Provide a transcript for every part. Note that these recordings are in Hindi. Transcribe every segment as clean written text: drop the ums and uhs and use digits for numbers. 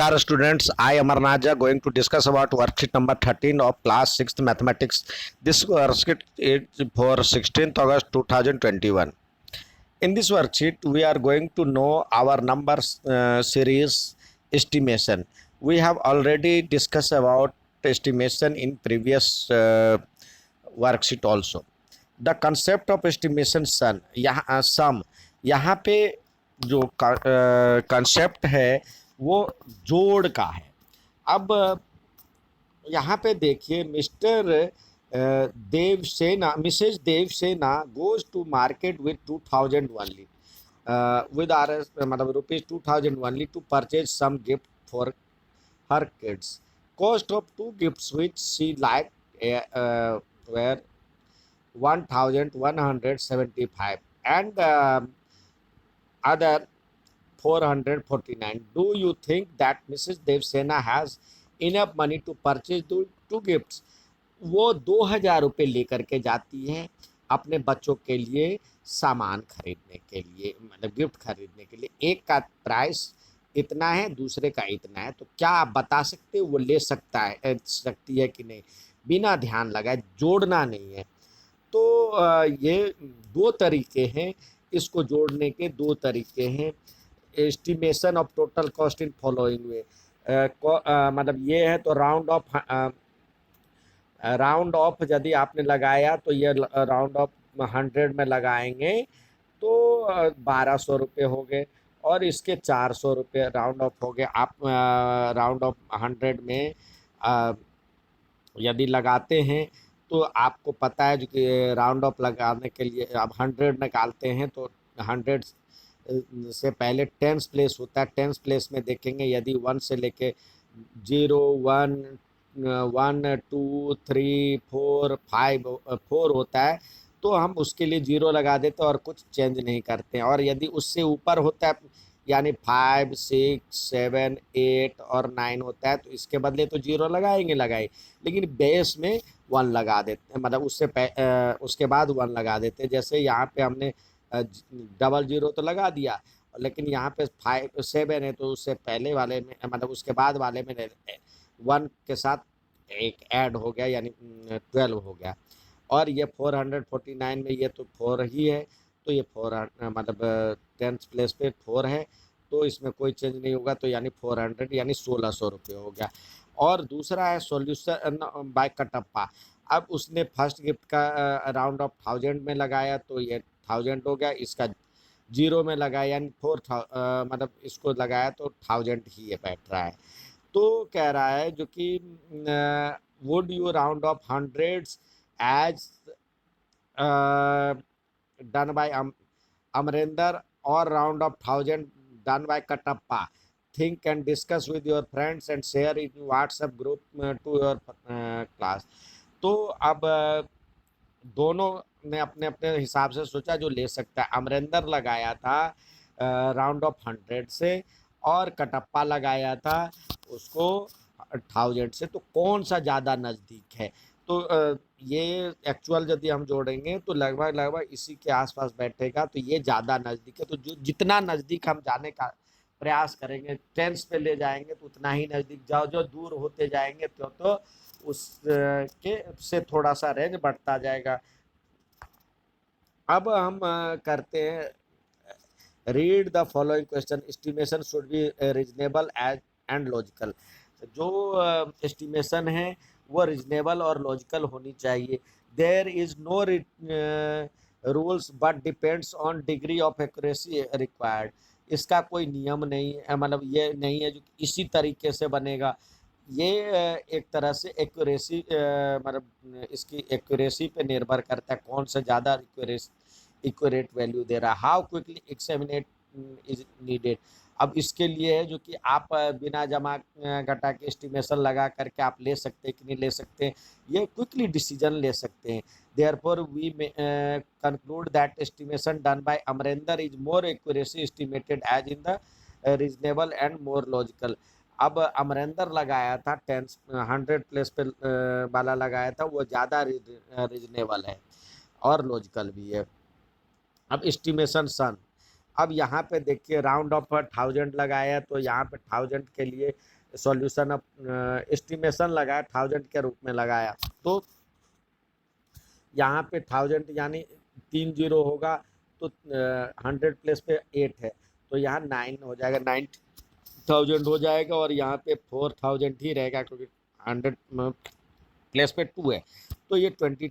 Namaskar students, I Amarnaja going to discuss about worksheet number 13 of class 6th mathematics. This worksheet is for 16th August 2021. In this worksheet, we are going to know our numbers series estimation. We have already discussed about estimation in previous worksheet also. The concept of estimation sum यहाँ सम यहाँ पे जो कंसेप्ट है वो जोड़ का है. अब यहाँ पे देखिए mister Devsena mrs Devsena goes to market with 2000 only with RS मतलब rupees 2000 only to purchase some gift for her kids. Cost of two gifts which she liked were 1175 and other 449. Do you think that Mrs. Devsena has enough money to purchase two gifts? वो 2000 रुपये लेकर के जाती है अपने बच्चों के लिए सामान खरीदने के लिए, मतलब गिफ्ट खरीदने के लिए. एक का प्राइस इतना है, दूसरे का इतना है, तो क्या आप बता सकते हो वो ले सकती है कि नहीं? बिना ध्यान लगाए, जोड़ना नहीं है. तो ये दो तरीके हैं, इसको जोड़ने के दो तरीके हैं. Estimation of total cost in following वे, मतलब ये है तो राउंड ऑफ यदि आपने लगाया तो ये राउंड ऑफ 100 में लगाएंगे तो 1200 रुपये हो गए, और इसके 400 रुपये राउंड ऑफ हो गए. आप राउंड ऑफ 100 में यदि लगाते हैं तो आपको पता है जो कि राउंड ऑफ लगाने के लिए आप 100 निकालते हैं तो 100 से पहले टेंस प्लेस होता है. टेंस प्लेस में देखेंगे यदि 1 से लेके 0 1 1 2 3 4 5 4 होता है तो हम उसके लिए 0 लगा देते हैं और कुछ चेंज नहीं करते हैं. और यदि उससे ऊपर होता है यानी 5 6 7 8 और 9 होता है तो इसके बदले तो 0 लगाएंगे, लेकिन बेस में 1 लगा देते हैं, मतलब उसके बाद 1 लगा देते हैं. जैसे यहाँ पे हमने 00 तो लगा दिया, लेकिन यहाँ पे 5 7 है तो उससे पहले वाले में, मतलब उसके बाद वाले में 1 के साथ एक ऐड हो गया यानी 12 हो गया. और ये 449 में ये तो 4 ही है, तो ये 4 मतलब 10th प्लेस पे 4 है तो इसमें कोई चेंज नहीं होगा, तो यानी 400 यानी 1600 रुपये हो गया. और दूसरा है सॉल्यूशन बाय कटप्पा. अब उसने फर्स्ट गिफ्ट का राउंड ऑफ 1000 में लगाया तो ये 1000 हो गया, इसका 0 में लगाया यानी 4 मतलब इसको लगाया तो 1000 ही ये बैठ रहा है. तो कह रहा है जो कि would you round off hundreds as done by Amarinder और round off 1000 done by Kattappa. Think and discuss with your friends and share in WhatsApp group to your class. तो अब दोनों ने अपने अपने हिसाब से सोचा जो ले सकता है. अमरिंदर लगाया था राउंड ऑफ 100 से और कटप्पा लगाया था उसको 1000 से, तो कौन सा ज़्यादा नज़दीक है? तो ये एक्चुअल यदि हम जोड़ेंगे तो लगभग इसी के आसपास बैठेगा, तो ये ज़्यादा नज़दीक है. तो जो जितना नज़दीक हम जाने का प्रयास करेंगे, टेंस पे ले जाएंगे तो उतना ही नज़दीक जाओ, जो दूर होते जाएंगे तो उस के से थोड़ा सा रेंज बढ़ता जाएगा. अब हम करते हैं read the following question. Estimation should be reasonable and logical. जो एस्टिमेशन है वो रीजनेबल और लॉजिकल होनी चाहिए. There is no rules but depends on degree of accuracy required. इसका कोई नियम नहीं है, मतलब ये नहीं है जो इसी तरीके से बनेगा. ये एक तरह से एक्यूरेसी मतलब इसकी एक्यूरेसी पे निर्भर करता है कौन सा ज़्यादा एक्यूरेट वैल्यू दे रहा है. How quickly estimate is needed. अब इसके लिए है जो कि आप बिना जमा घटा के एस्टिमेशन लगा करके आप ले सकते हैं कि नहीं ले सकते हैं, ये क्विकली डिसीजन ले सकते हैं. Therefore we conclude that estimation done by Amarinder is more accuracy estimated as in the reasonable and more logical. अब अमरिंदर लगाया था 100 प्लेस पे वाला लगाया था, वो ज़्यादा रीजनेबल है और लॉजिकल भी है. अब एस्टिमेशन सन अब यहाँ पे देखिए राउंड ऑफ 1000 लगाया, तो यहाँ पे 1000 के लिए सॉल्यूशन अब एस्टिमेशन लगाया, 1000 के रूप में लगाया, तो यहाँ पे 1000 यानी 30 होगा, तो 100 प्लेस पे 8 है, तो यहाँ 9 हो जाएगा, 9000 हो जाएगा, और यहाँ पे 4000 ही रहेगा क्योंकि 100 प्लेस पे 2 है, तो ये 20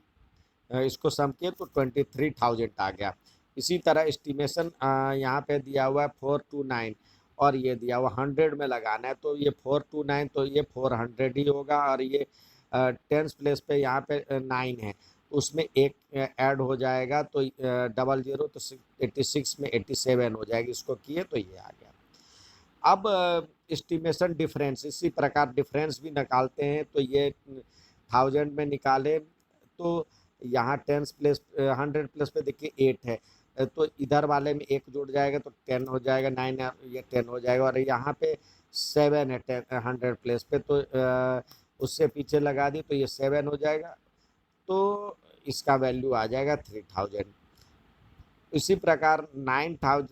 इसको सम किए तो 23,000 आ गया। इसी तरह एस्टिमेशन यहाँ पे दिया हुआ है 429, और ये दिया हुआ 100 में लगाना है, तो ये 429, तो ये 400 ही होगा, और ये 10th प्लेस पे यहाँ पे 9 है, उसमें एक ऐड हो जाएगा, तो 00, तो 86 में 87 हो जाएगी, इसको किए तो ये आ गया। अब एस्टिमेशन डिफरेंस, इसी प्रकार डिफरेंस भी निकालते हैं, तो ये 1000 में निकाले, तो यहाँ 10 प्लेस 100 प्लस पे देखिए 8 है, तो इधर वाले में एक जुड़ जाएगा तो 10 हो जाएगा, 9 ये 10 हो जाएगा, और यहाँ पे 7 है 100 प्लेस पे, तो उससे पीछे लगा दी तो ये 7 हो जाएगा, तो इसका वैल्यू आ जाएगा 3000। इसी प्रकार 9000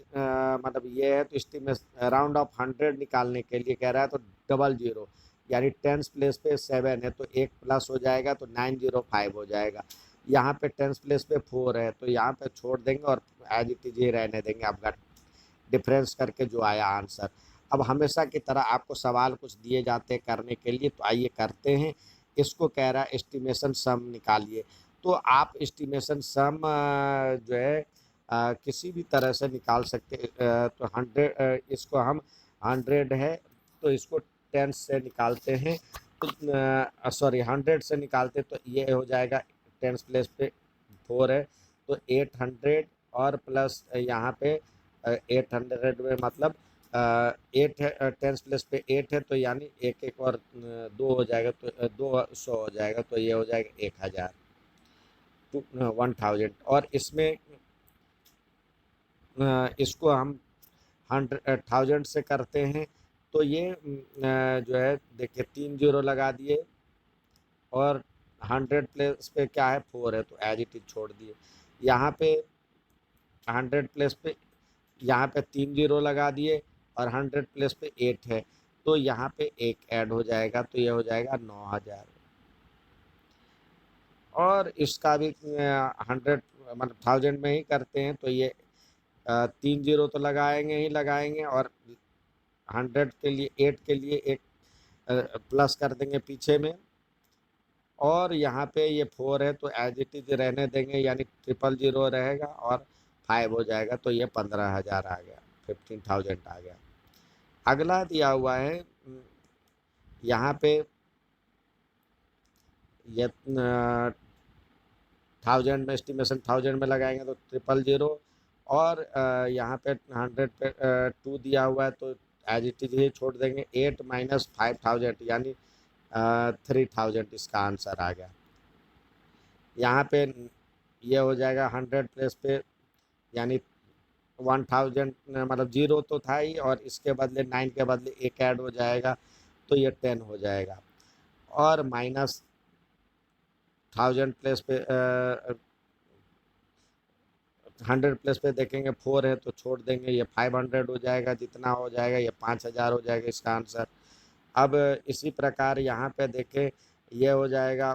मतलब ये है, तो इसमें राउंड ऑफ 100 निकालने के लिए कह रहा है, तो 00 यानी 10th प्लेस पे 7 है, तो एक प्लस हो जाएगा, तो 905 हो जाएगा। यहाँ पे 10th प्लेस पे 4 है, तो यहाँ पे छोड़ देंगे और एज इट इज ही रहने देंगे, आपका डिफरेंस करके जो आया आंसर। अब हमेशा की तरह आपको सवाल कुछ दिए जाते हैं करने के लिए, तो आइए करते हैं। इसको कह रहा है एस्टिमेशन सम निकालिए, तो आप एस्टिमेशन सम जो है किसी भी तरह से निकाल सकते, तो 100 इसको हम 100 है, तो इसको 10 से निकालते हैं, तो सॉरी 100 से निकालते, तो ये हो जाएगा 10th प्लेस पे 4 है, तो 800, और प्लस यहाँ पे 800 में मतलब 8 है, 10th प्लेस पे 8 है, तो यानी एक एक और 2 हो जाएगा, तो 200 हो जाएगा, तो ये हो जाएगा 1000 1000, और इसमें इसको हम 1000 से करते हैं, तो ये जो है देखिए 30 लगा दिए, और 100 प्लेस पे क्या है 4 है, तो एज इट इज छोड़ दिए। यहाँ पे 100 प्लेस पे यहाँ पे 30 लगा दिए, और 100 प्लेस पे 8 है, तो यहाँ पे एक ऐड हो जाएगा, तो ये हो जाएगा 9000। और इसका भी 100 मतलब 1000 में ही करते हैं, तो ये 30 तो लगाएंगे ही लगाएंगे, और 100 के लिए 8 के लिए एक प्लस कर देंगे पीछे में, और यहाँ पे ये 4 है, तो एज इट इज रहने देंगे, यानी 000 रहेगा, और 5 हो जाएगा, तो ये 15,000 आ गया, 15,000 आ गया। अगला दिया हुआ है यहाँ पे ये 1000 में एस्टिमेशन 1000 में लगाएंगे, तो 000, और यहाँ पे 100 पे 2 दिया हुआ है, तो एज इट इज ही छोड़ देंगे, 8 माइनस 5000 यानी 3000 इसका आंसर आ गया। यहाँ पे ये हो जाएगा 100 प्लेस पे, यानी 1000 मतलब 0 तो था ही, और इसके बदले 9 के बदले एक ऐड हो जाएगा, तो ये 10 हो जाएगा, और माइनस 1000 प्लेस पे 100 प्लेस पे देखेंगे 4 है, तो छोड़ देंगे, ये 500 हो जाएगा, जितना हो जाएगा ये 5000 हो जाएगा इसका आंसर। अब इसी प्रकार यहाँ पे देखें, ये हो जाएगा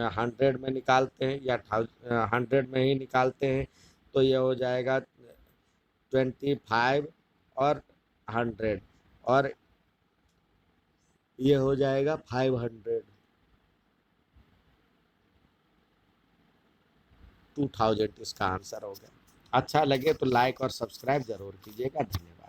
100 में निकालते हैं, या 100 में ही निकालते हैं, तो ये हो जाएगा 25 और 100, और ये हो जाएगा 500, 2000 इसका आंसर हो गया। अच्छा लगे तो लाइक और सब्सक्राइब जरूर कीजिएगा। धन्यवाद।